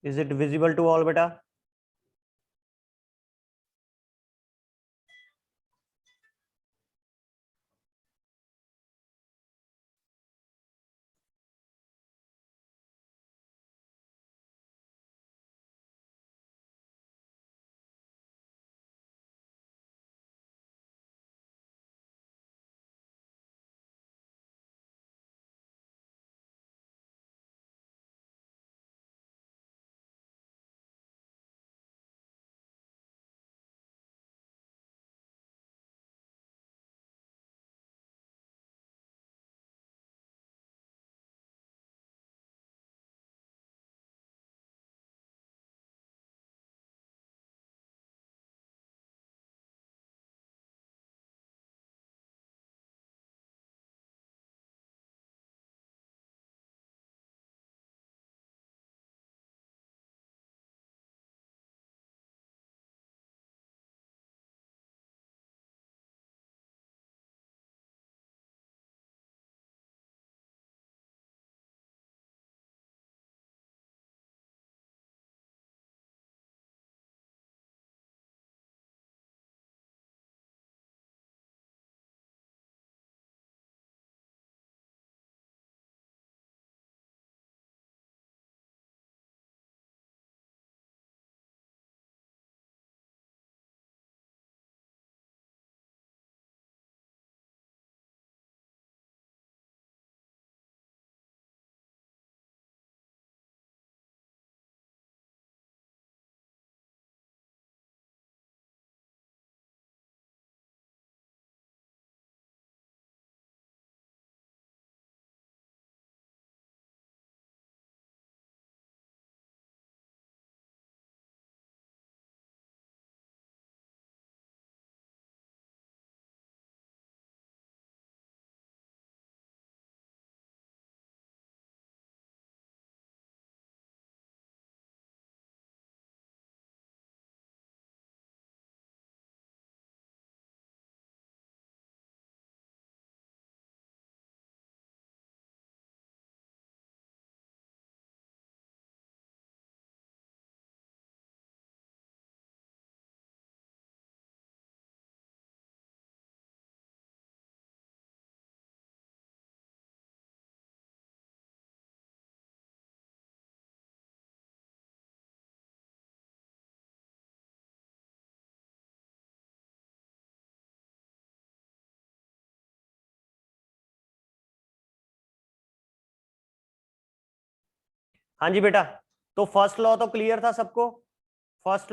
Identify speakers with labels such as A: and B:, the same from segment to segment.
A: Is it visible to all बेटा? हाँ जी बेटा, तो फर्स्ट लॉ तो क्लियर था सबको? फर्स्ट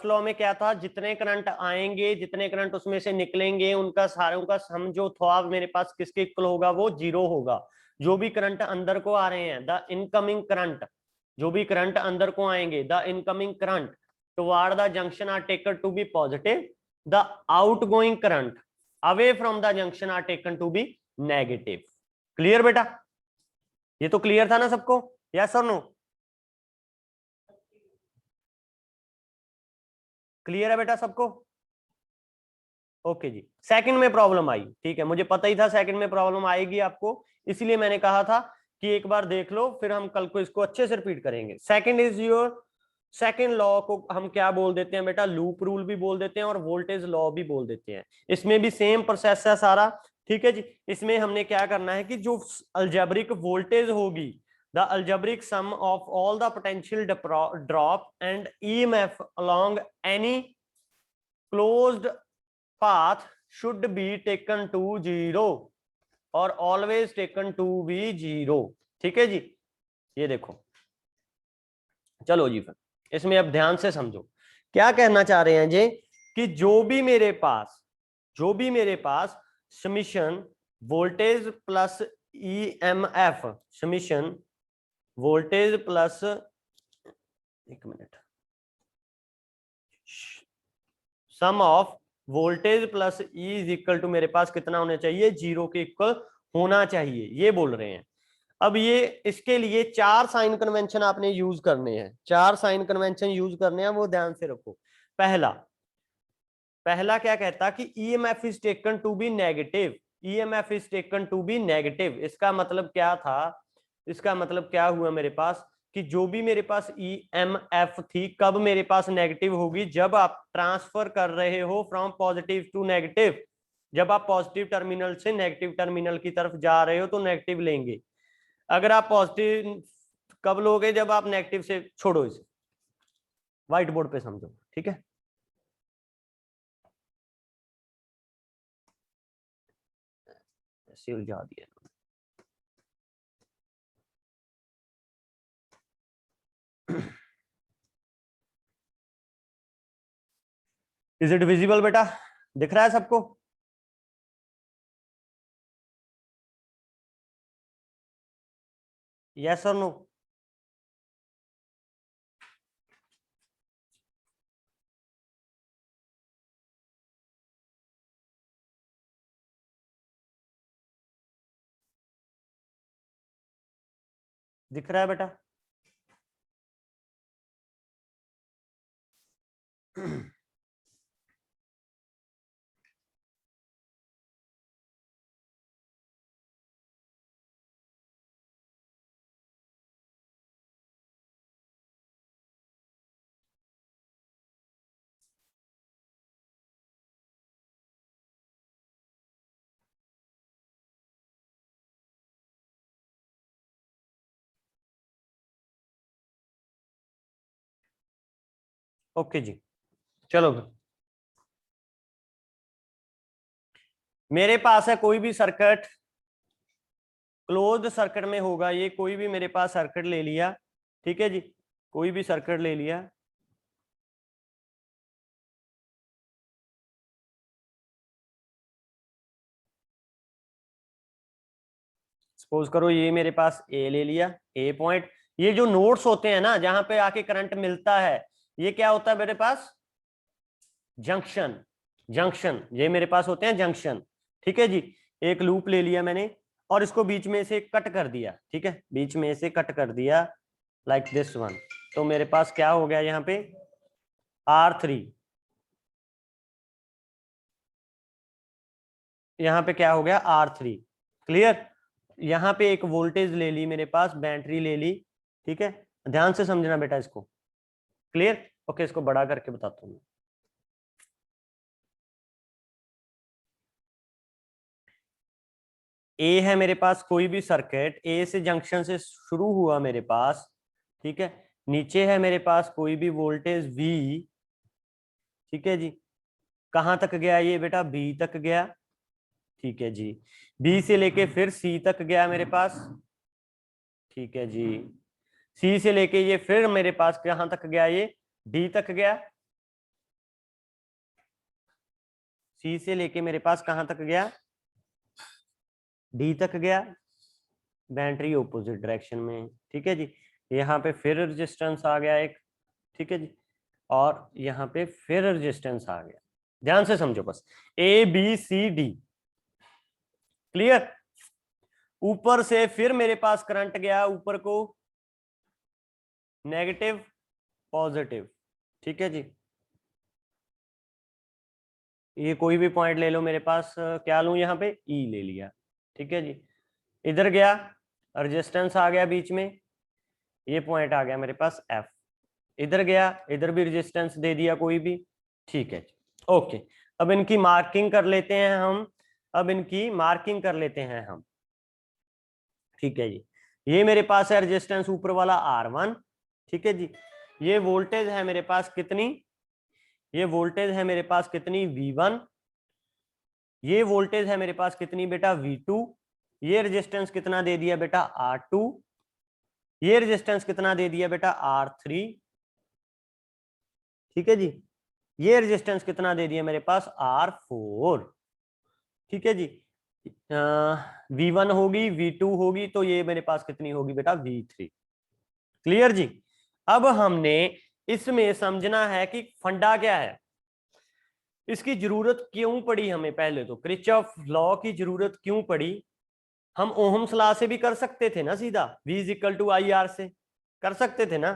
A: लॉ में क्या था, जितने करंट आएंगे, जितने करंट उसमें से निकलेंगे, उनका सारों का सम जो था मेरे पास किसके इक्वल होगा? वो जीरो होगा। जो भी करंट अंदर को आ रहे हैं, द इनकमिंग करंट, जो भी करंट अंदर को आएंगे, the incoming current toward the junction are taken to be positive, the outgoing current away from the junction are taken to be negative. Clear बेटा? ये तो क्लियर था ना सबको? यस और नो? क्लियर है बेटा सबको? ओके जी। सेकंड में प्रॉब्लम आई, ठीक है, मुझे पता ही था सेकंड में प्रॉब्लम आएगी आपको, इसलिए मैंने कहा था कि एक बार देख लो, फिर हम कल को इसको अच्छे से रिपीट करेंगे। Second is your, second law को हम क्या बोल देते हैं बेटा? लूप रूल भी बोल देते हैं और वोल्टेज लॉ भी बोल देते हैं। इसमें भी सेम प्रोसेस है सारा, ठीक है जी। इसमें हमने क्या करना है कि जो अलजेब्रिक वोल्टेज होगी, the algebraic sum of all the potential drop and EMF along any closed path should be taken to zero और always taken to be zero। ठीक है जी, ये देखो, चलो जी फिर इसमें अब ध्यान से समझो क्या कहना चाह रहे हैं जी, कि जो भी मेरे पास summation voltage plus EMF, summation voltage plus, एक minute, sum of voltage plus E is equal to मेरे पास कितना होना चाहिए? जीरो के इक्वल होना चाहिए, ये बोल रहे हैं। अब ये इसके लिए चार साइन कन्वेंशन आपने यूज करने हैं, चार साइन कन्वेंशन यूज करने हैं, वो ध्यान से रखो। पहला पहला क्या कहता कि EMF is taken to be negative, EMF is taken to be negative. इसका मतलब क्या था? इसका मतलब क्या हुआ मेरे पास कि जो भी मेरे पास EMF थी कब मेरे पास नेगेटिव होगी, जब आप ट्रांसफर कर रहे हो फ्रॉम पॉजिटिव टू नेगेटिव। जब आप पॉजिटिव टर्मिनल से नेगेटिव टर्मिनल की तरफ जा रहे हो तो नेगेटिव लेंगे। अगर आप पॉजिटिव कब लोगे, जब आप नेगेटिव से, छोड़ो इसे, व्हाइट बोर्ड पे समझो, ठीक है। ऐसे उलझा दिया। इज इट विजिबल बेटा, दिख रहा है सबको? यस और नो? दिख रहा है बेटा? ओके जी, चलो। मेरे पास है कोई भी सर्किट, क्लोज्ड सर्किट में होगा ये, कोई भी मेरे पास सर्किट ले लिया, ठीक है जी, कोई भी सर्किट ले लिया। सपोज करो ये मेरे पास ए ले लिया, ए पॉइंट। ये जो नोड्स होते हैं ना जहां पे आके करंट मिलता है, ये क्या होता है मेरे पास? जंक्शन। जंक्शन, ये मेरे पास होते हैं जंक्शन, ठीक है जी। एक लूप ले लिया मैंने और इसको बीच में से कट कर दिया, ठीक है, बीच में से कट कर दिया लाइक दिस वन। तो मेरे पास क्या हो गया यहाँ पे? R3। यहाँ पे क्या हो गया? R3। क्लियर? यहाँ पे एक वोल्टेज ले ली मेरे पास, बैटरी ले ली, ठीक है। ध्यान से समझना बेटा इसको। क्लियर? ओके, इसको बड़ा करके बताता हूँ। ए है मेरे पास कोई भी सर्किट, ए से जंक्शन से शुरू हुआ मेरे पास, ठीक है। नीचे है मेरे पास कोई भी वोल्टेज V, ठीक है जी। कहां तक गया ये बेटा? B तक गया, ठीक है जी। B से लेके फिर C तक गया मेरे पास, ठीक है जी। C से लेके ये फिर मेरे पास कहां तक गया? ये D तक गया। C से लेके मेरे पास कहां तक गया? D तक गया। बैटरी ऑपोजिट डायरेक्शन में, ठीक है जी। यहाँ पे फिर रेजिस्टेंस आ गया एक, ठीक है जी। और यहाँ पे फिर रेजिस्टेंस आ गया। ध्यान से समझो बस, ABCD। क्लियर? ऊपर से फिर मेरे पास करंट गया ऊपर को, नेगेटिव पॉजिटिव, ठीक है जी। ये कोई भी पॉइंट ले लो मेरे पास, क्या लूं यहाँ पे? E ले लिया, ठीक है जी। इधर गया, रेजिस्टेंस आ गया बीच में, ये पॉइंट आ गया मेरे पास F। इधर गया, इधर भी रेजिस्टेंस दे दिया कोई भी, ठीक है। ओके, अब इनकी मार्किंग कर लेते हैं हम, अब इनकी मार्किंग कर लेते हैं हम, ठीक है जी। ये मेरे पास है रेजिस्टेंस ऊपर वाला R1, ठीक है जी। ये वोल्टेज है मेरे पास कितनी? ये वोल्टेज है मेरे पास कितनी? V1। ये वोल्टेज है मेरे पास कितनी बेटा? V2। ये रेजिस्टेंस कितना दे दिया बेटा? R2। ये रेजिस्टेंस कितना दे दिया बेटा? R3, ठीक है जी। ये रेजिस्टेंस कितना दे दिया मेरे पास? R4, ठीक है जी। V1 होगी, V2 होगी, तो ये मेरे पास कितनी होगी बेटा? V3। क्लियर जी? अब हमने इसमें समझना है कि फंडा क्या है, इसकी जरूरत क्यों पड़ी हमें। पहले तो किरचॉफ लॉ की जरूरत क्यों पड़ी? हम ओहम्स लॉ से भी कर सकते थे ना, सीधा V इक्वल टू IR से कर सकते थे ना।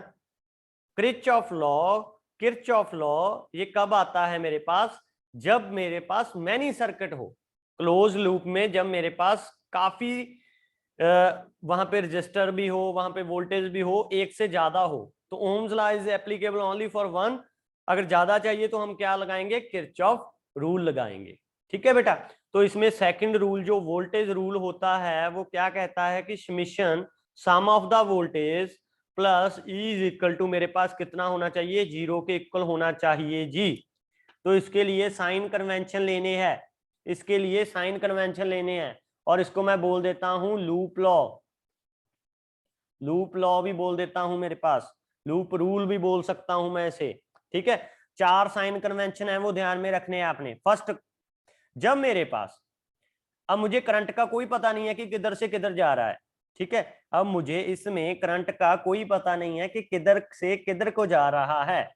A: किरचॉफ लॉ, किरचॉफ लॉ ये कब आता है मेरे पास? जब मेरे पास मैनी सर्किट हो, क्लोज लूप में, जब मेरे पास काफी वहां पे रजिस्टर भी हो, वहां पे वोल्टेज भी हो, एक से ज्यादा हो, तो Ohm's law is applicable only for one. अगर ज्यादा चाहिए तो हम क्या लगाएंगे, किरचॉफ रूल लगाएंगे। ठीक है बेटा। तो इसमें सेकंड रूल जो वोल्टेज रूल होता है वो क्या कहता है कि summation sum of the voltage plus E is equal to, मेरे पास कितना होना चाहिए, 0 के इक्वल होना चाहिए जी। तो इसके लिए साइन कन्वेंशन लेने हैं, इसके लिए साइन कन्वेंशन लेने हैं, और इसको मैं बोल देता हूं लूप लॉ। लूप लॉ भी बोल देता हूं मेरे पास, लूप रूल भी बोल सकता हूं मैं इसे। ठीक है, 4 साइन कन्वेंशन है वो ध्यान में रखने हैं आपने। फर्स्ट, जब मेरे पास, अब मुझे करंट का कोई पता नहीं है कि किधर से किधर जा रहा है। ठीक है, अब मुझे इसमें करंट का कोई पता नहीं है कि किधर से किधर को जा रहा है,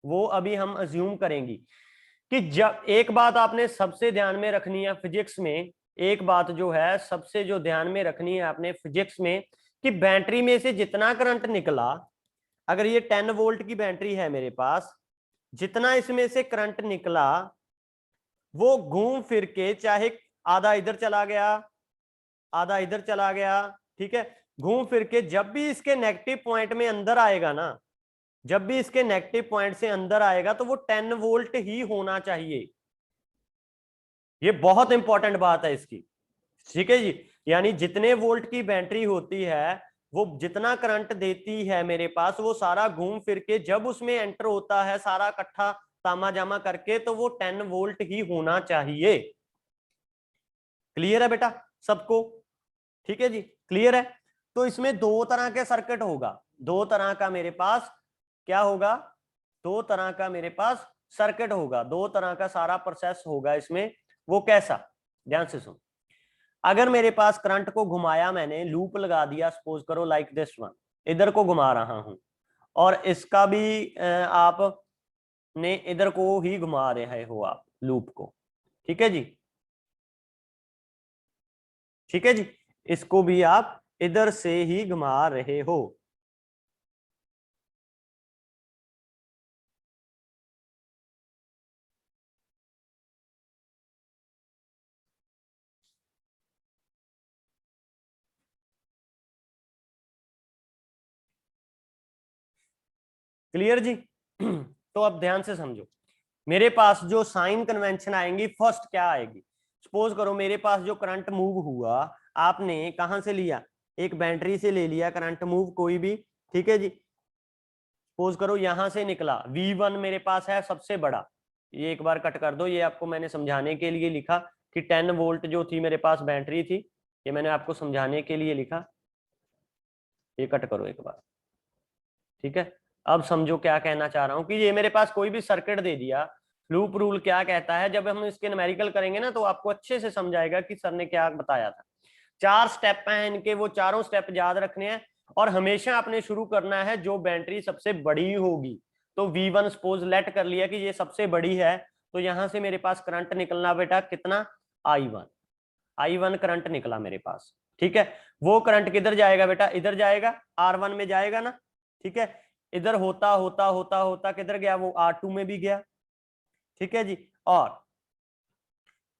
A: वो अभी हम अज्यूम करेंगे कि जब, एक बात आपने सबसे ध्यान में रखनी है फिजिक्स में, एक बात जो है सबसे जो ध्यान में रखनी है आपने फिजिक्स में, कि बैटरी में से जितना करंट निकला, अगर ये 10 वोल्ट की बैटरी है मेरे पास, जितना इसमें से करंट निकला वो घूम फिर के, चाहे आधा इधर चला गया, आधा इधर चला गया, ठीक है, घूम फिर के जब भी इसके नेगेटिव पॉइंट में अंदर आएगा ना, जब भी इसके नेगेटिव पॉइंट से अंदर आएगा तो वो 10 वोल्ट ही होना चाहिए। ये बहुत इंपॉर्टेंट बात है इसकी। ठीक है जी, यानी जितने वोल्ट की बैटरी होती है, वो जितना करंट देती है मेरे पास, वो सारा घूम फिर के जब उसमें एंटर होता है सारा इकट्ठा तामा जामा करके, तो वो 10 वोल्ट ही होना चाहिए। क्लियर है बेटा सबको? ठीक है जी, क्लियर है। तो इसमें दो तरह के सर्किट होगा, दो तरह का मेरे पास क्या होगा, दो तरह का मेरे पास सर्किट होगा, दो तरह का सारा प्रोसेस होगा इसमें। वो कैसा, ध्यान से सुन। अगर मेरे पास करंट को घुमाया, मैंने लूप लगा दिया, सपोज करो लाइक दिस वन, इधर को घुमा रहा हूं, और इसका भी आप ने इधर को ही घुमा रहे हो आप लूप को। ठीक है जी, ठीक है जी, इसको भी आप इधर से ही घुमा रहे हो। क्लियर जी? तो अब ध्यान से समझो, मेरे पास जो साइन कन्वेंशन आएंगी, फर्स्ट क्या आएगी, सपोज करो मेरे पास जो करंट मूव हुआ, आपने कहां से लिया, एक बैटरी से ले लिया करंट मूव कोई भी। ठीक है जी, सपोज करो यहां से निकला, V1 मेरे पास है सबसे बड़ा, ये एक बार कट कर दो, ये आपको मैंने समझाने के लिए लिखा कि 10 वोल्ट जो थी मेरे पास बैटरी थी, ये मैंने आपको समझाने के लिए लिखा, ये कट करो एक बार। ठीक है, अब समझो क्या कहना चाह रहा हूं, कि ये मेरे पास कोई भी सर्किट दे दिया, लूप रूल क्या कहता है, जब हम इसके न्यूमेरिकल करेंगे ना तो आपको अच्छे से समझाएगा कि सर ने क्या बताया था। 4 स्टेप हैं इनके, वो चारों स्टेप याद रखने हैं, और हमेशा आपने शुरू करना है जो बैटरी सबसे बड़ी होगी। तो V1 सपोज लेट कर लिया कि ये सबसे बड़ी है, तो यहां से मेरे पास करंट निकलना बेटा कितना, I1, I1 करंट निकला मेरे पास। ठीक है, वो करंट किधर जाएगा बेटा, इधर जाएगा, R1 में जाएगा ना। ठीक है, इधर होता होता होता होता किधर गया, वो R2 में भी गया। ठीक है जी, और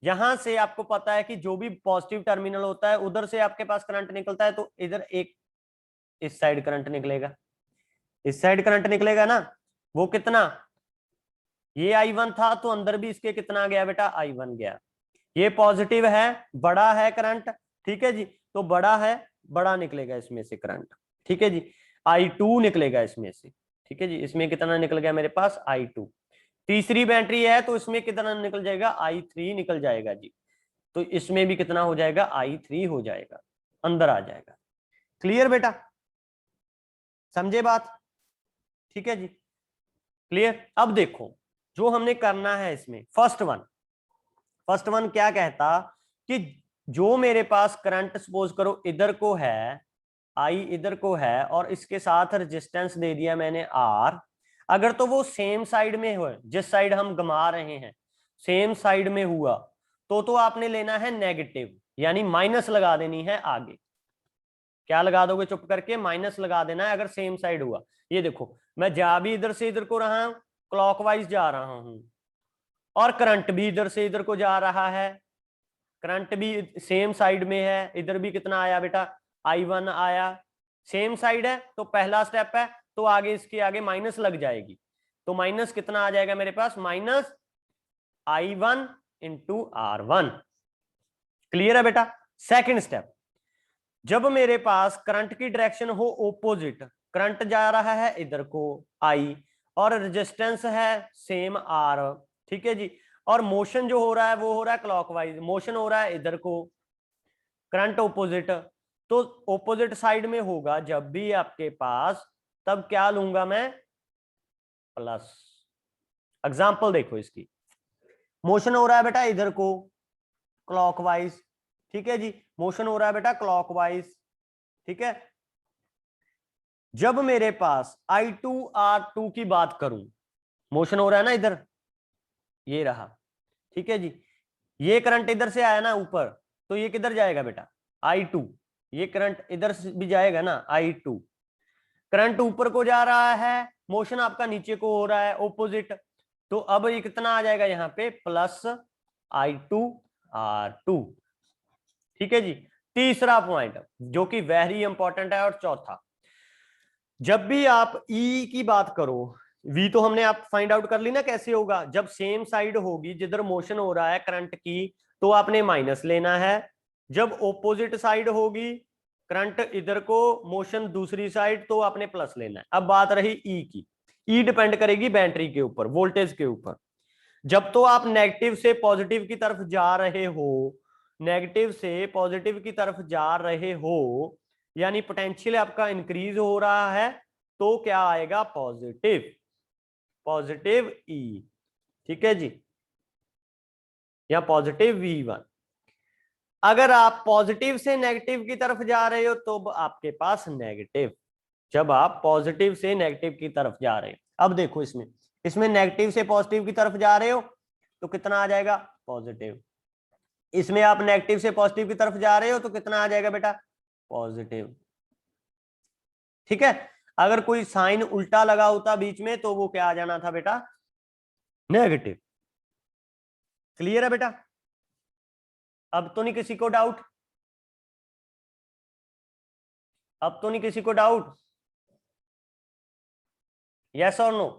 A: यहां से आपको पता है कि जो भी पॉजिटिव टर्मिनल होता है उधर से आपके पास करंट निकलता है, तो इधर एक इस साइड करंट निकलेगा, इस साइड करंट निकलेगा ना, वो कितना, ये I1 था तो अंदर भी इसके कितना गया बेटा, I1 गया। ये पॉजिटिव है, बड़ा है करंट। ठीक है जी, तो बड़ा है, बड़ा निकलेगा इसमें से करंट। ठीक है जी, I2 निकलेगा इसमें से। ठीक है जी, इसमें कितना निकल गया मेरे पास, I2। तीसरी बैटरी है तो इसमें कितना निकल जाएगा, I3 निकल जाएगा जी। तो इसमें भी कितना हो जाएगा, I3 हो जाएगा, अंदर आ जाएगा। क्लियर बेटा, समझे बात? ठीक है जी, क्लियर। अब देखो जो हमने करना है इसमें, फर्स्ट वन क्या कहता कि जो मेरे पास करंट सपोज करो इधर को है, आई इधर को है, और इसके साथ रेजिस्टेंस दे दिया मैंने R, अगर तो वो सेम साइड में हो, जिस साइड हम घुमा रहे हैं सेम साइड में हुआ, तो आपने लेना है नेगेटिव, यानी माइनस लगा देनी है आगे। क्या लगा दोगे चुप करके, माइनस लगा देना है अगर सेम साइड हुआ। ये देखो मैं जा भी इधर से इधर को रहा हूं, क्लॉकवाइज जा रहा हूं, और करंट भी इधर से इधर को जा रहा है, करंट भी सेम साइड में है, इधर भी कितना आया बेटा, I1 आया, सेम साइड है तो पहला स्टेप है, तो आगे इसके आगे माइनस लग जाएगी, तो माइनस कितना आ जाएगा मेरे पास, minus I1 into R1। Clear है बेटा। सेकंड स्टेप, जब मेरे पास करंट की डायरेक्शन हो ओपोजिट, करंट जा रहा है इधर को I और रेजिस्टेंस है सेम R, ठीक है जी, और मोशन जो हो रहा है वो हो रहा है क्लॉकवाइज, मोशन हो रहा है इधर को, करंट ओपोजिट, तो ओपोजिट साइड में होगा जब भी आपके पास, तब क्या लूंगा मैं, प्लस। एग्जांपल देखो इसकी, मोशन हो रहा है बेटा इधर को क्लॉकवाइज, ठीक है जी, मोशन हो रहा है बेटा क्लॉकवाइज, ठीक है। जब मेरे पास I2R2 की बात करूं, मोशन हो रहा है ना इधर, ये रहा, ठीक है जी, ये करंट इधर से आया ना ऊपर, तो ये किधर जाएगा बेटा, I2, ये करंट इधर से भी जाएगा ना I2, करंट ऊपर को जा रहा है, मोशन आपका नीचे को हो रहा है ओपोजिट, तो अब ये कितना आ जाएगा यहाँ पे, प्लस I2R2, ठीक है जी। तीसरा पॉइंट जो कि वेरी इंपॉर्टेंट है, और चौथा, जब भी आप E की बात करो, V तो हमने आप फाइंड आउट कर ली ना कैसे होगा, जब सेम साइड होगी जिधर मोशन हो रहा है करंट की, तो आपने माइनस लेना है, जब ओपोजिट साइड होगी करंट इधर को, मोशन दूसरी साइड, तो आपने प्लस लेना है। अब बात रही E की, E डिपेंड करेगी बैटरी के ऊपर, वोल्टेज के ऊपर। जब तो आप नेगेटिव से पॉजिटिव की तरफ जा रहे हो, नेगेटिव से पॉजिटिव की तरफ जा रहे हो, यानी पोटेंशियल आपका इंक्रीज हो रहा है, तो क्या आएगा, पॉजिटिव, पॉजिटिव E, ठीक है जी, या पॉजिटिव V1। अगर आप पॉजिटिव से नेगेटिव की तरफ जा रहे हो तो आपके पास नेगेटिव, जब आप पॉजिटिव से नेगेटिव की तरफ जा रहे हो। अब देखो इसमें, इसमें नेगेटिव से पॉजिटिव की तरफ जा रहे हो तो कितना आ जाएगा, पॉजिटिव, इसमें आप नेगेटिव से पॉजिटिव की तरफ जा रहे हो तो कितना आ जाएगा बेटा, पॉजिटिव, ठीक है। अगर कोई साइन उल्टा लगा होता बीच में तो वो क्या आ जाना था बेटा, नेगेटिव। क्लियर है बेटा। अब तो नहीं किसी को डाउट, अब तो नहीं किसी को डाउट, यस और नो,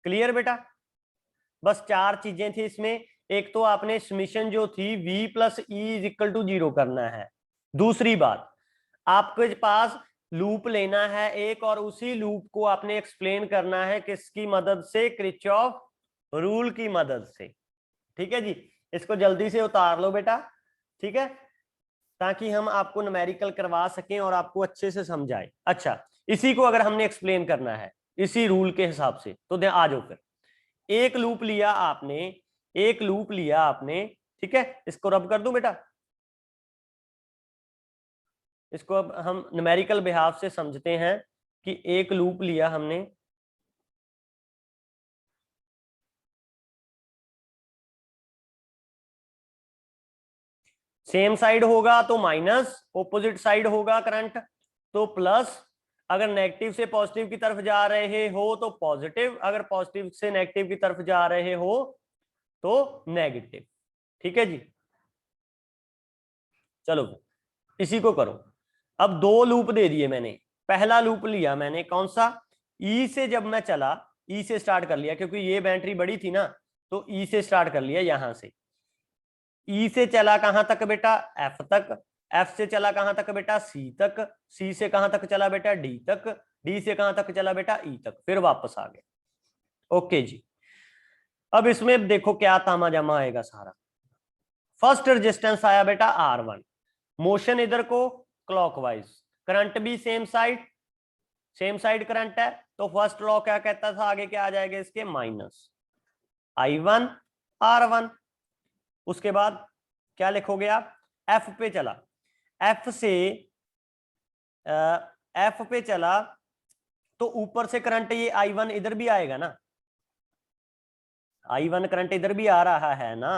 A: क्लियर बेटा। बस चार चीजें थी इसमें, एक तो आपने समीशन जो थी V plus E is equal to 0 करना है। दूसरी बात, आपके पास लूप लेना है एक, और उसी लूप को आपने एक्सप्लेन करना है किसकी मदद से, किरचॉफ रूल की मदद से, ठीक है जी। इसको जल्दी से उतार लो बेटा, ठीक है, ताकि हम आपको न्यूमेरिकल करवा सकें और आपको अच्छे से समझाए। अच्छा, इसी को अगर हमने एक्सप्लेन करना है इसी रूल के हिसाब से, तो आ जाओ फिर। एक लूप लिया आपने, एक लूप लिया आपने, ठीक है, इसको रब कर दूं बेटा, इसको अब हम न्यूमेरिकल बिहाफ से समझते हैं कि एक लूप लिया हमने, सेम साइड होगा तो माइनस, ओपोजिट साइड होगा करंट तो प्लस, अगर नेगेटिव से पॉजिटिव की तरफ जा रहे हो तो पॉजिटिव, अगर पॉजिटिव से नेगेटिव की तरफ जा रहे हो तो नेगेटिव, ठीक है जी। चलो इसी को करो। अब दो लूप दे दिए मैंने, पहला लूप लिया मैंने कौन सा, ई से जब मैं चला, ई से स्टार्ट कर लिया क्योंकि ये बैटरी बड़ी थी ना, तो ई से स्टार्ट कर लिया, यहां से ई से चला कहां तक बेटा, एफ तक, एफ से चला कहां तक बेटा, सी तक, सी से कहां तक चला बेटा, डी तक, डी से कहां तक चला बेटा, ई तक, फिर वापस आ गए। ओके जी। अब इसमें देखो क्या तामा जामा आएगा सारा। फर्स्ट रेजिस्टेंस आया बेटा R1, मोशन इधर को क्लॉकवाइज, करंट भी same side, same side current है, तो फर्स्ट लॉ क्या कहता था, आगे क्या आ जाएगा इसके, माइनस I1 R1। उसके बाद क्या लिखोगे आप, एफ पे चला, एफ से एफ पे चला तो ऊपर से करंट ये I1 इधर भी आएगा ना, I1 करंट इधर भी आ रहा है ना,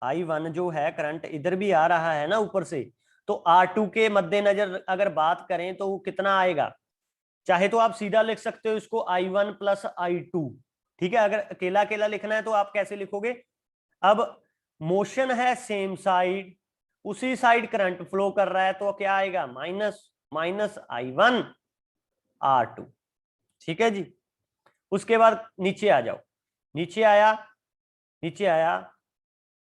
A: I1 जो है करंट इधर भी आ रहा है ना ऊपर से, तो R2 के मद्देनजर अगर बात करें तो वो कितना आएगा, चाहे तो आप सीधा लिख सकते हो इसको I1 प्लस I2, ठीक है। अगर अकेला अकेला लिखना है तो आप कैसे लिखोगे, अब मोशन है सेम साइड, उसी साइड करंट फ्लो कर रहा है, तो क्या आएगा, माइनस I1R2। ठीक है जी। उसके बाद नीचे आ जाओ, नीचे आया, नीचे आया,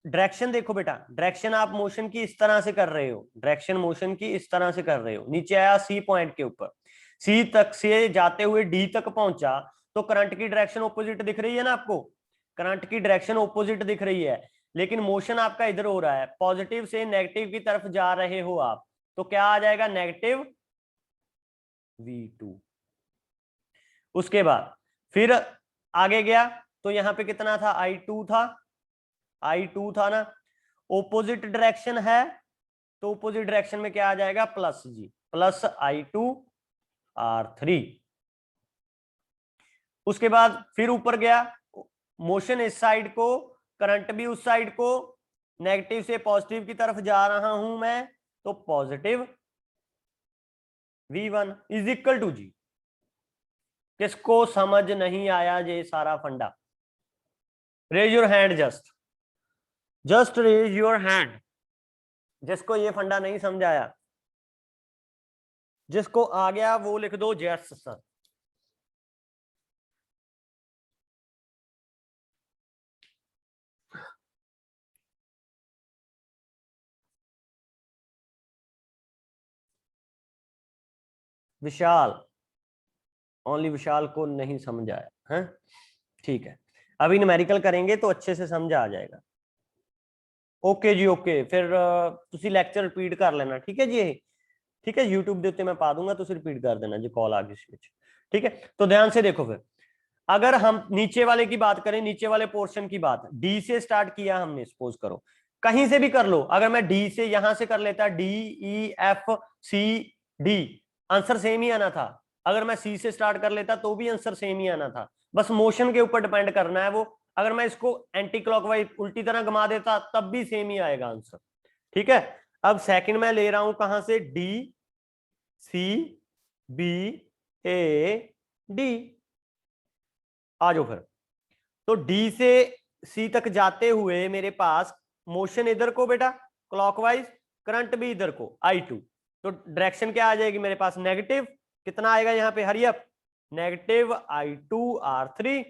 A: डायरेक्शन देखो बेटा, डायरेक्शन आप मोशन की इस तरह से कर रहे हो, डायरेक्शन मोशन की इस तरह से कर रहे हो। नीचे आया सी पॉइंट के ऊपर, सी तक से जाते हुए डी तक पहुंचा, तो करंट की डायरेक्शन ऑपोजिट दिख रही है ना आपको, करंट की डायरेक्शन ऑपोजिट दिख रही है, लेकिन मोशन आपका इधर हो रहा है, पॉजिटिव से नेगेटिव की तरफ जा रहे हो आप, तो क्या आ जाएगा, नेगेटिव V2। उसके बाद फिर आगे गया, तो यहां पे कितना था, I2 था, I2 था ना, ओपोजिट डायरेक्शन है, तो ओपोजिट डायरेक्शन में क्या आ जाएगा, प्लस जी, प्लस I2R3। उसके बाद फिर ऊपर गया, मोशन इस साइड को, करंट भी उस साइड को, नेगेटिव से पॉजिटिव की तरफ जा रहा हूं मैं, तो positive V1 is equal to G. किसको समझ नहीं आया ये सारा फंडा, raise your hand, just raise your hand, जिसको ये फंडा नहीं समझ आया, जिसको आ गया वो लिख दो यस सर। विशाल, ओनली विशाल को नहीं समझ आया है, ठीक है, अभी न्यूमेरिकल करेंगे तो अच्छे से समझ आ जाएगा। ओके जी ओके, फिर तुसी लेक्चर रिपीट कर लेना, ठीक है जी, ठीक है, यूट्यूब ਦੇ ਉੱਤੇ मैं पा दूंगा, तुसी रिपीट कर देना जी, कॉल आ गई इसमें, ठीक है। तो ध्यान से देखो, फिर अगर हम नीचे वाले की बात करें, नीचे वाले पोर्शन की बात, डी से स्टार्ट किया हमने, सपोज करो कहीं से भी कर लो, अगर मैं डी से यहां से कर लेता, DEFCD, आंसर सेम ही आना था, अगर मैं सी से स्टार्ट कर लेता तो भी आंसर सेम ही आना था, बस मोशन के ऊपर डिपेंड करना है वो, अगर मैं इसको एंटी क्लॉकवाइज उल्टी तरह घुमा देता तब भी सेम ही आएगा आंसर, ठीक है। अब सेकंड मैं ले रहा हूं कहां से, DCBAD, आ जाओ फिर, तो डी से सी तक जाते हुए मेरे पास मोशन इधर को बेटा क्लॉकवाइज, करंट भी इधर को I2, तो डायरेक्शन क्या आ जाएगी मेरे पास, नेगेटिव, कितना आएगा यहाँ पे, hurry up, negative I2R3,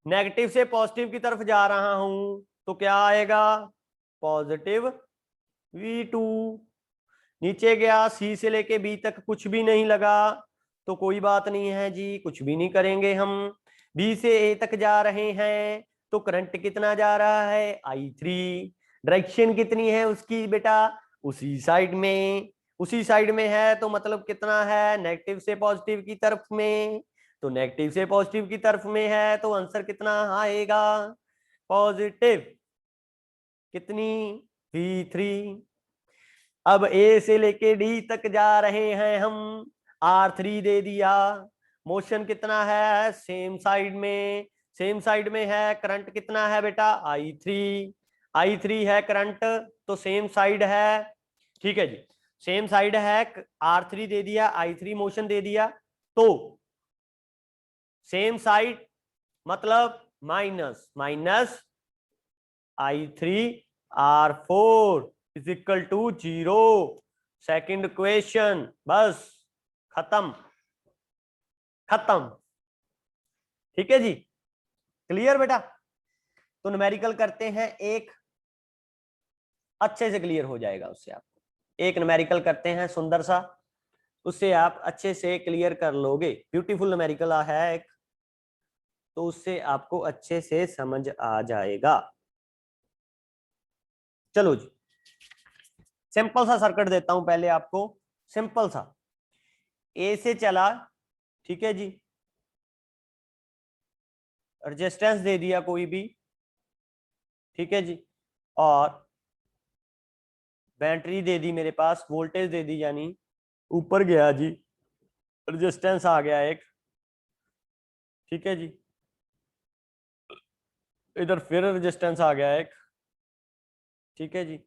A: negative से पॉजिटिव की तरफ जा रहा हूं, तो क्या आएगा, पॉजिटिव V2। नीचे गया, सी से लेके बी तक कुछ भी नहीं लगा, तो कोई बात नहीं है जी, कुछ भी नहीं करेंगे हम, बी से ए तक जा रहे हैं, तो करंट कितना जा रहा है, I3, डायरेक्शन कितनी है उसकी बेटा, उसी साइड में, उसी साइड में है, तो मतलब कितना है, नेगेटिव से पॉजिटिव की तरफ में, तो नेगेटिव से पॉजिटिव की तरफ में है, तो आंसर कितना आएगा, पॉजिटिव कितनी, V3। अब ए से लेके डी तक जा रहे हैं हम, R3 दे दिया, मोशन कितना है, सेम साइड में, सेम साइड में है, करंट कितना है बेटा, I3 है करंट, तो सेम साइड है, ठीक है जी, सेम साइड है, R3 दे दिया, I3 मोशन दे दिया, तो सेम साइड मतलब minus minus I3R4 is equal to 0, second question, बस खत्म, खत्म, ठीक है जी, क्लियर बेटा। तो न्यूमेरिकल करते हैं एक, अच्छे से क्लियर हो जाएगा उससे आपको, एक न्यूमेरिकल करते हैं सुंदर सा, उससे आप अच्छे से क्लियर कर लोगे, ब्यूटीफुल न्यूमेरिकल है एक, तो उससे आपको अच्छे से समझ आ जाएगा। चलो जी, सिंपल सा सर्किट देता हूं पहले आपको, सिंपल सा, ए से चला, ठीक है जी, रेजिस्टेंस दे दिया कोई भी, ठीक है जी, और बैटरी दे दी मेरे पास, वोल्टेज दे दी, यानी ऊपर गया जी, रेजिस्टेंस आ गया एक, ठीक है जी, इधर फिर रेजिस्टेंस आ गया एक, ठीक है जी,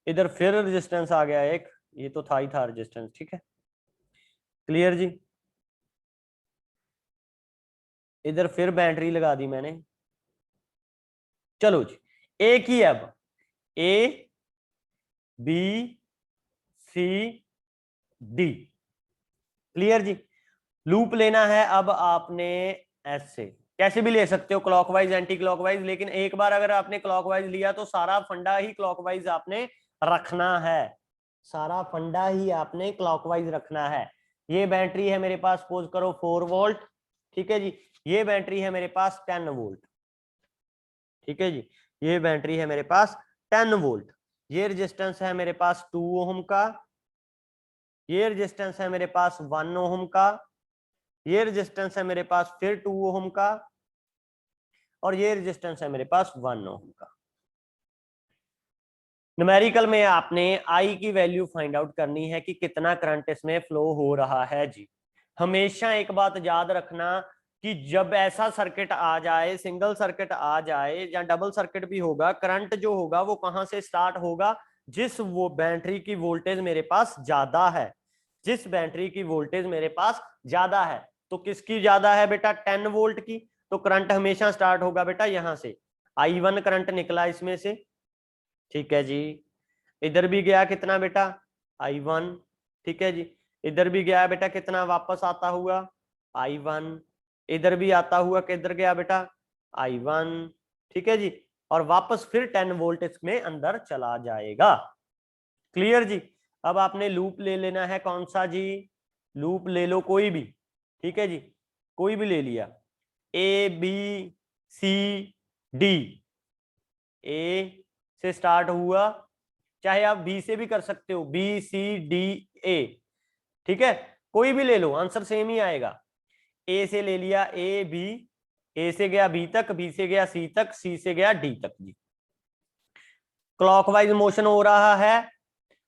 A: इधर फिर रेजिस्टेंस आ गया एक, ये तो था ही था रेजिस्टेंस, ठीक है, क्लियर जी, इधर फिर बैटरी लगा दी मैंने। चलो जी, एक ही अब A B C D. Clear जी। लूप लेना है अब आपने ऐसे, कैसे भी ले सकते हो, क्लॉकवाइज एंटी क्लॉकवाइज, लेकिन एक बार अगर आपने क्लॉकवाइज लिया तो सारा फंडा ही क्लॉकवाइज आपने रखना है, सारा फंडा ही आपने क्लॉकवाइज रखना है। ये बैटरी है मेरे पास, सपोज करो 4 वोल्ट, ठीक है जी। ये बैटरी है मेरे पास 10 वोल्ट, ठीक है जी। ये बैटरी है मेरे पास 10 वोल्ट। ये रेजिस्टेंस है मेरे पास 2 ओम का, ये रेजिस्टेंस है मेरे पास 1 ओम का, ये रेजिस्टेंस है मेरे पास फिर 2 ओम का, और ये रेजिस्टेंस है मेरे पास 1 ओम का। न्यूमेरिकल में आपने आई की वैल्यू फाइंड आउट करनी है कि कितना करंट इसमें फ्लो हो रहा है जी। हमेशा एक बात याद रखना कि जब ऐसा सर्किट आ जाए, सिंगल सर्किट आ जाए या डबल सर्किट भी होगा, करंट जो होगा वो कहां से स्टार्ट होगा, जिस वो बैटरी की वोल्टेज मेरे पास ज्यादा है, जिस बैटरी की वोल्टेज मेरे पास ज्यादा है। तो किसकी ज्यादा है बेटा, 10 वोल्ट की, तो करंट हमेशा स्टार्ट होगा बेटा यहां से, I1 करंट निकला इसमें से, ठीक है जी। इधर भी गया कितना बेटा, I1, ठीक है जी। इधर भी गया बेटा कितना, वापस आता हुआ I1, इधर भी आता हुआ किधर गया बेटा, I1, ठीक है जी। और वापस फिर 10 वोल्ट इसमें अंदर चला जाएगा। क्लियर जी। अब आपने लूप ले लेना है, कौन सा जी, लूप ले लो कोई भी, ठीक है जी, कोई भी ले लिया, ए बी सी डी। ए से स्टार्ट हुआ, चाहे आप बी से भी कर सकते हो, बी सी डी ए, ठीक है, कोई भी ले लो, आंसर सेम ही आएगा। ए से ले लिया, ए बी, ए से गया बी तक, बी से गया सी तक, सी से गया डी तक जी। क्लॉकवाइज मोशन हो रहा है,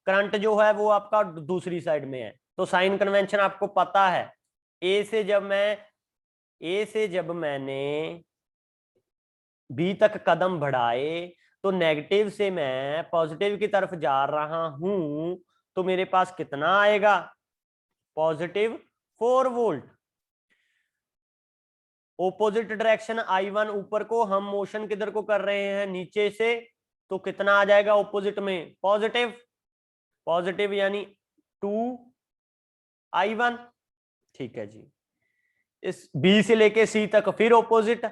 A: करंट जो है वो आपका दूसरी साइड में है, तो साइन कन्वेंशन आपको पता है। ए से जब मैंने बी तक कदम बढ़ाए तो नेगेटिव से मैं पॉजिटिव की तरफ जा रहा हूं, तो मेरे पास कितना आएगा, positive 4 volt. Opposite direction I1 ऊपर को, हम मोशन किधर को कर रहे हैं, नीचे से, तो कितना आ जाएगा ओपोजिट में, पॉजिटिव, पॉजिटिव यानी 2I1, ठीक है जी। इस बी से लेके सी तक फिर ओपोजिट,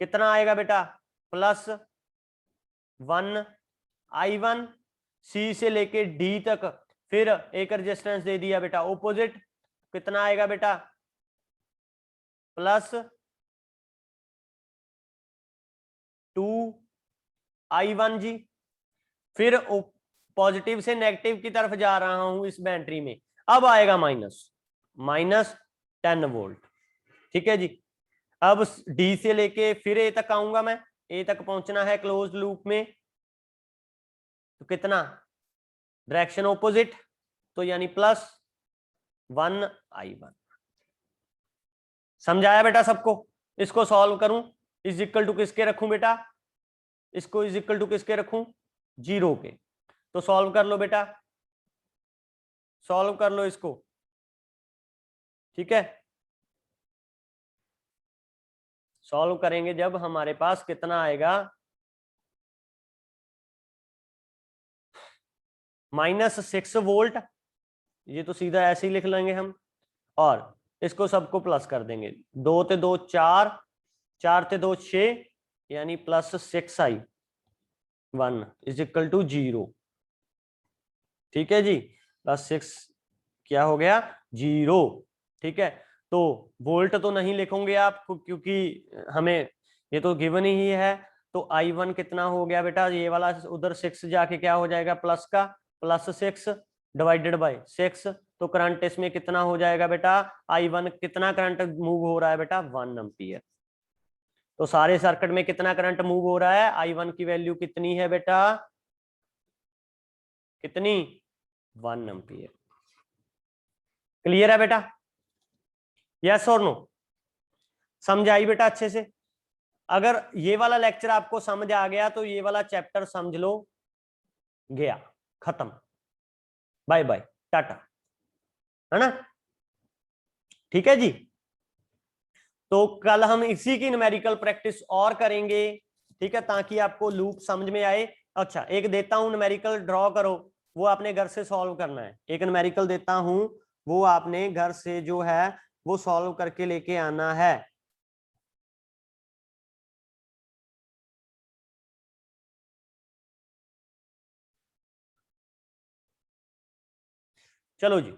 A: कितना आएगा बेटा, +1I1। सी से लेके डी तक फिर एक रेजिस्टेंस दे दिया बेटा ओपोजिट, कितना आएगा बेटा, +2I1 जी। फिर पॉजिटिव से नेगेटिव की तरफ जा रहा हूं इस बैटरी में, अब आएगा -10 वोल्ट, ठीक है जी। अब डी से लेके फिर ए तक आऊंगा मैं, ए तक पहुंचना है क्लोज लूप में, तो कितना, डायरेक्शन ओपोजिट, तो यानी +1I1। समझाया बेटा सबको। इसको सॉल्व करूं, इज इक्वल टू किसके रखूं बेटा, इसको इज इक्वल टू किसके रखूं, 0 के। तो सॉल्व कर लो बेटा, सॉल्व कर लो इसको, ठीक है। सॉल्व करेंगे जब हमारे पास कितना आएगा, -6 वोल्ट, ये तो सीधा ऐसे ही लिख लेंगे हम, और इसको सबको प्लस कर देंगे, 2 ते 2 4, 4 ते 2 6, यानी +6I1 इज इक्वल टू 0, ठीक है जी। +6 क्या हो गया, 0, ठीक है। तो वोल्ट तो नहीं लिखोगे आप क्योंकि हमें ये तो गिवन ही है, तो I1 कितना हो गया बेटा, ये वाला उधर 6 जाके क्या हो जाएगा, प्लस का +6 डिवाइडेड बाय 6, तो करंट इसमें कितना हो जाएगा बेटा, I1 कितना करंट मूव हो रहा है बेटा, 1 एम्पियर। तो सारे सर्किट में कितना करंट मूव हो रहा है, I1 की वैल्यू कितनी है बेटा, कितनी, 1 एम्पियर। क्लियर है बेटा, यस और नो, समझ आई बेटा अच्छे से। अगर ये वाला लेक्चर आपको समझ आ गया तो ये वाला चैप्टर समझ लो गया, खत्म, बाय बाय टाटा, है ना, ठीक है जी। तो कल हम इसी की न्यूमेरिकल प्रैक्टिस और करेंगे, ठीक है, ताकि आपको लूप समझ में आए। अच्छा एक देता हूं न्यूमेरिकल, ड्रॉ करो, वो आपने घर से सॉल्व करना है। एक न्यूमेरिकल देता हूं, वो आपने घर से जो है वो सॉल्व करके लेके आना है। चलो जी,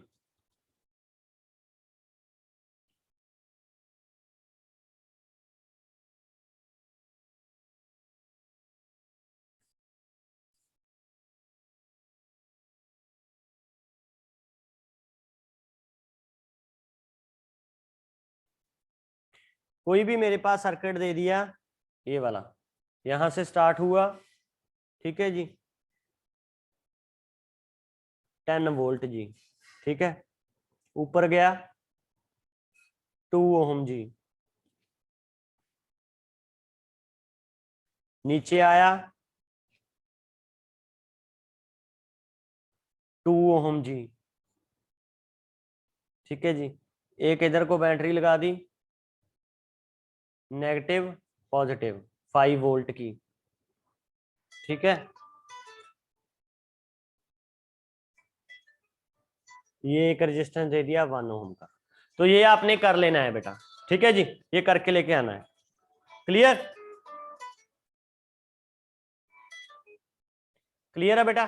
A: कोई भी मेरे पास सर्किट दे दिया, ये वाला यहां से स्टार्ट हुआ, ठीक है जी, 10 वोल्ट जी, ठीक है, ऊपर गया 2 ओम जी, नीचे आया 2 ओम जी, ठीक है जी, एक इधर को बैटरी लगा दी, नेगेटिव पॉजिटिव 5 वोल्ट की, ठीक है, ये एक रेजिस्टेंस दे दिया 1 ओम का। तो ये आपने कर लेना है बेटा, ठीक है जी, ये करके लेके आना है। क्लियर, क्लियर है बेटा।